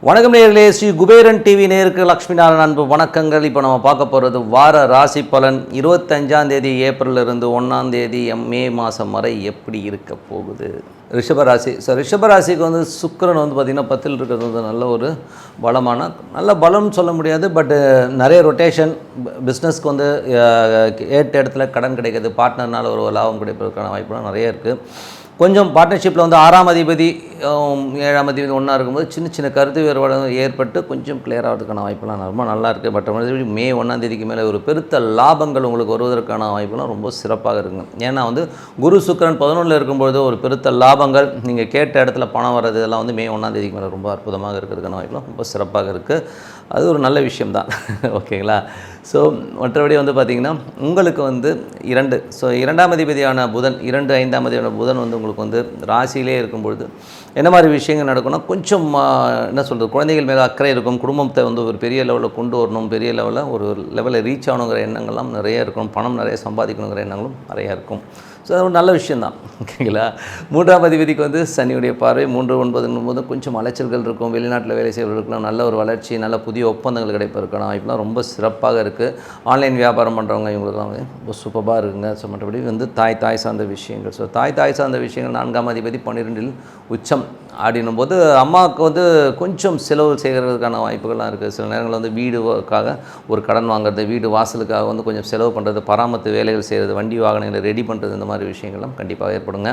வணக்கம் நேயர்களே, ஸ்ரீ குபேரன் டிவி நேயருக்கு லக்ஷ்மி நாராயணன் அன்பு வணக்கங்கள். இப்போ நம்ம பார்க்க போகிறது வார ராசி பலன் 25ஆம் தேதி ஏப்ரலிருந்து 1ஆம் தேதி மே மாதம் வரை எப்படி இருக்க போகுது. ரிஷபராசி. ரிஷபராசிக்கு வந்து சுக்கிரன் வந்து பார்த்திங்கன்னா 10ல் இருக்கிறது வந்து நல்ல ஒரு பலமான நல்ல பலம்னு சொல்ல முடியாது. பட்டு நிறைய ரொட்டேஷன், பிஸ்னஸ்க்கு வந்து ஏற்ற இடத்துல கடன் கிடைக்கிறது, பார்ட்னர்னால் ஒரு லாபம் கிடைப்பதற்கான வாய்ப்புலாம் நிறைய இருக்குது. கொஞ்சம் பார்ட்னர்ஷிப்பில் வந்து 6ஆம் அதிபதி 7ஆம் அதிபதி ஒன்றா இருக்கும்போது சின்ன சின்ன கருத்து வேறுபாடு ஏற்பட்டு கொஞ்சம் கிளியர் ஆகிறதுக்கான வாய்ப்புலாம் ரொம்ப நல்லா இருக்குது. பட் மே 1ஆம் தேதிக்கு மேலே ஒரு பெருத்த லாபங்கள் உங்களுக்கு வருவதற்கான வாய்ப்புலாம் ரொம்ப சிறப்பாக இருக்குங்க. ஏன்னா வந்து குரு சுக்கிரன் 11ல் இருக்கும்பொழுது ஒரு பெருத்த லாபங்கள், நீங்கள் கேட்ட இடத்துல பணம் வர்றது, இதெல்லாம் வந்து மே 1ஆம் தேதிக்கு மேலே ரொம்ப அற்புதமாக இருக்கிறதுக்கான வாய்ப்புலாம் ரொம்ப சிறப்பாக இருக்குது. அது ஒரு நல்ல விஷயம்தான். ஓகேங்களா. ஸோ மற்றபடி வந்து பார்த்திங்கன்னா உங்களுக்கு வந்து 2ஆம் அதிபதியான புதன் 5ஆம் அதிபதியான புதன் வந்து உங்களுக்கு வந்து ராசியிலே இருக்கும்பொழுது என்ன மாதிரி விஷயங்கள் நடக்கும்னா, கொஞ்சம் என்ன சொல்கிறது, குழந்தைகள் மேலே அக்கறை இருக்கும். குடும்பத்தை வந்து ஒரு பெரிய லெவலில் கொண்டு வரணும், பெரிய லெவலில் ஒரு லெவலில் ரீச் ஆகணுங்கிற எண்ணங்கள்லாம் நிறைய இருக்கும். பணம் நிறைய சம்பாதிக்கணுங்கிற எண்ணங்களும் நிறையா இருக்கும். ஸோ அது ஒரு நல்ல விஷயந்தான். ஓகேங்களா. 3ஆம் அதிபதிக்கு வந்து சனியுடைய பார்வை 3-9 கொஞ்சம் அலைச்சல்கள் இருக்கும். வெளிநாட்டில் வேலை செய்வர்களுக்குலாம் நல்ல ஒரு வளர்ச்சி, நல்ல புதிய ஒப்பந்தங்கள் கிடைப்பதற்கான வாய்ப்புலாம் ரொம்ப சிறப்பாக இருக்குது. ஆன்லைன் வியாபாரம் பண்ணுறவங்க இவங்களுக்குலாம் வந்து ரொம்ப சூப்பராக இருக்குங்க. ஸோ மற்றபடி வந்து தாய் சார்ந்த விஷயங்கள். ஸோ தாய் சார்ந்த விஷயங்கள் 4ஆம் அதிபதி 12ல் உச்சம் ஆடினும் போது அம்மாவுக்கு வந்து கொஞ்சம் செலவு செய்கிறதுக்கான வாய்ப்புகள்லாம் இருக்குது. சில நேரங்களில் வந்து வீடுக்காக ஒரு கடன் வாங்குறது, வீடு வாசலுக்காக வந்து கொஞ்சம் செலவு பண்ணுறது, பராமரிப்பு வேலைகள் செய்கிறது, வண்டி வாகனங்களை ரெடி பண்ணுறது, இந்த மாதிரி விஷயங்கள்லாம் கண்டிப்பாக ஏற்படுங்க.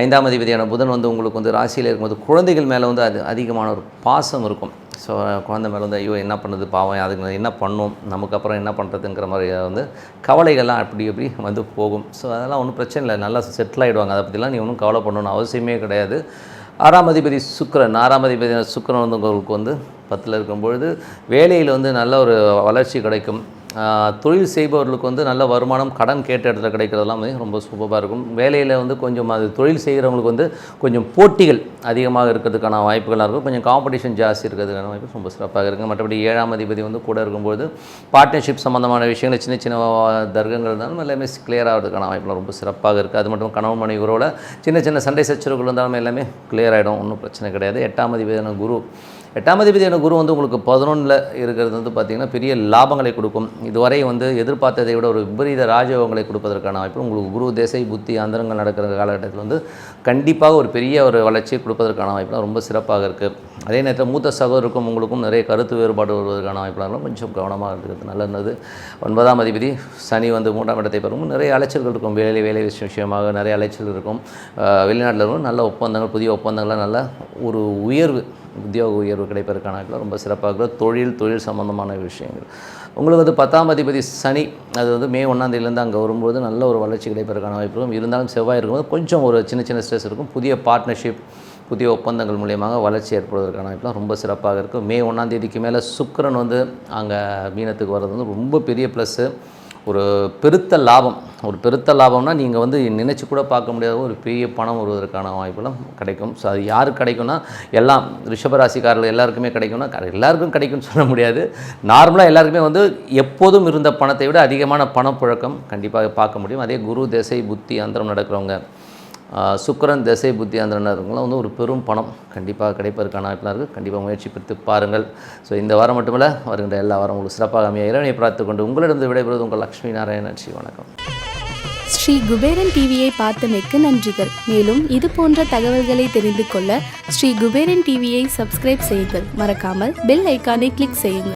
5ஆம் அதிபதியான புதன் வந்து உங்களுக்கு வந்து ராசியில் இருக்கும்போது குழந்தைகள் மேலே வந்து அது அதிகமான ஒரு பாசம் இருக்கும். ஸோ குழந்தை மேலே வந்து ஐயோ என்ன பண்ணுறது, பாவம், அதுக்கு என்ன பண்ணும், நமக்கு அப்புறம் என்ன பண்ணுறதுங்கிற மாதிரி வந்து கவலைகள்லாம் அப்படி வந்து போகும். ஸோ அதெல்லாம் ஒன்றும் பிரச்சனை இல்லை, நல்லா செட்டில் ஆகிடுவாங்க. அதை பற்றிலாம் நீ ஒன்றும் கவலை பண்ணணும்னு அவசியமே கிடையாது. 6ஆம் அதிபதி சுக்கிரன் வந்து உங்களுக்கு வந்து 10ல் இருக்கும்பொழுது வேலையில் வந்து நல்ல ஒரு வளர்ச்சி கிடைக்கும். தொழில் செய்பவர்களுக்கு வந்து நல்ல வருமானம், கடன் கேட்ட இடத்துல கிடைக்கிறதெல்லாம் வந்து ரொம்ப சூப்பராக இருக்கும். வேலையில் வந்து கொஞ்சம் அது தொழில் செய்கிறவங்களுக்கு வந்து கொஞ்சம் போட்டிகள் அதிகமாக இருக்கிறதுக்கான வாய்ப்புகளாக இருக்கும். கொஞ்சம் காம்படிஷன் ஜாஸ்தி இருக்கிறதுக்கான வாய்ப்பு ரொம்ப சிறப்பாக இருக்குது. மற்றபடி 7ஆம் அதிபதி வந்து கூட இருக்கும்போது பார்ட்னர்ஷிப் சம்மந்தமான விஷயங்கள், சின்ன சின்ன தர்க்கங்கள் இருந்தாலும் எல்லாமே கிளியர் ஆகிறதுக்கான வாய்ப்புலாம் ரொம்ப சிறப்பாக இருக்குது. அது மட்டும் கணவன் மனைவிகளோட சின்ன சின்ன சண்டை சச்சரவுகள் இருந்தாலும் எல்லாமே கிளியர் ஆகிடும், ஒன்றும் பிரச்சனை கிடையாது. 8ஆம் அதிபதியான குரு வந்து உங்களுக்கு 11ல் இருக்கிறது வந்து பார்த்திங்கன்னா பெரிய லாபங்களை கொடுக்கும். இதுவரை வந்து எதிர்பார்த்ததை விட ஒரு விபரீத ராஜயோகங்களை கொடுப்பதற்கான வாய்ப்பு உங்களுக்கு குரு தேசை புத்தி அந்தரங்கள் நடக்கிற காலகட்டத்தில் வந்து கண்டிப்பாக ஒரு பெரிய ஒரு வளர்ச்சியை கொடுப்பதற்கான வாய்ப்புலாம் ரொம்ப சிறப்பாக இருக்குது. அதே நேரத்தில் மூத்த சகோதரருக்கும் உங்களுக்கும் நிறைய கருத்து வேறுபாடு வருவதற்கான வாய்ப்புலாம் கொஞ்சம் கவனமாக இருக்கிறது நல்லது. 9ஆம் அதிபதி சனி வந்து 3ஆம் இடத்தை பெறும். நிறைய அலைச்சல்கள் இருக்கும். வேலை விஷயமாக நிறைய அலைச்சல் இருக்கும். வெளிநாட்டில் இருக்கும் நல்ல ஒப்பந்தங்கள், புதிய ஒப்பந்தங்கள்லாம் நல்ல ஒரு உத்தியோக உயர்வு கிடைப்பதற்கான ரொம்ப சிறப்பாக தொழில் சம்பந்தமான விஷயங்கள். உங்களுக்கு வந்து 10ஆம் அதிபதி சனி, அது வந்து மே 1ஆம் தேதியிலேருந்து அங்கே வரும்போது நல்ல ஒரு வளர்ச்சி கிடைப்பதற்கான வாய்ப்பு இருக்கும். இருந்தாலும் செவ்வாய் இருக்கும்போது கொஞ்சம் ஒரு சின்ன ஸ்ட்ரெஸ் இருக்கும். புதிய பார்ட்னர்ஷிப், புதிய ஒப்பந்தங்கள் மூலியமாக வளர்ச்சி ஏற்படுவதற்கான வாய்ப்புலாம் ரொம்ப சிறப்பாக இருக்கும். மே 1ஆம் தேதிக்கு மேலே சுக்கிரன் வந்து அங்கே மீனத்துக்கு வர்றது வந்து ரொம்ப பெரிய ப்ளஸ்ஸு. ஒரு பெருத்த லாபம்னா நீங்கள் வந்து நினச்சி கூட பார்க்க முடியாத ஒரு பெரிய பணம் வருவதற்கான வாய்ப்புலாம் கிடைக்கும். ஸோ அது யாருக்கு கிடைக்கும்னா, எல்லாம் ரிஷபராசிக்காரர்கள் எல்லாருக்குமே கிடைக்கும்னா, எல்லாருக்கும் கிடைக்கும்னு சொல்ல முடியாது. நார்மலாக எல்லாருக்குமே வந்து எப்போதும் இருந்த பணத்தை விட அதிகமான பணப்புழக்கம் கண்டிப்பாக பார்க்க முடியும். அதே குரு திசை புத்தி அந்தரம் நடக்கிறவங்க, சுக்கிரன் திசை புத்தி அந்தரம் நடக்கிறவங்களாம் வந்து ஒரு பெரும் பணம் கண்டிப்பாக கிடைப்பதற்கான வாய்ப்புலாம் இருக்குது. கண்டிப்பாக முயற்சி பெற்று பாருங்கள். ஸோ இந்த வாரம் மட்டுமல்ல, வருகின்ற எல்லா வாரம் உங்களுக்கு சிறப்பாக அமைய இறைவனை பார்த்து கொண்டு உங்களிடம் விடைபெறுவது உங்கள் லக்ஷ்மி நாராயணன். ஸ்ரீ வணக்கம். ஸ்ரீ குபேரன் டிவியை பார்த்தமைக்கு நன்றிகள். மேலும் இது போன்ற தகவல்களை தெரிந்து கொள்ள ஸ்ரீ குபேரன் டிவியை சப்ஸ்கிரைப் செய்யுங்கள். மறக்காமல் பெல் ஐக்கானை கிளிக் செய்யுங்கள்.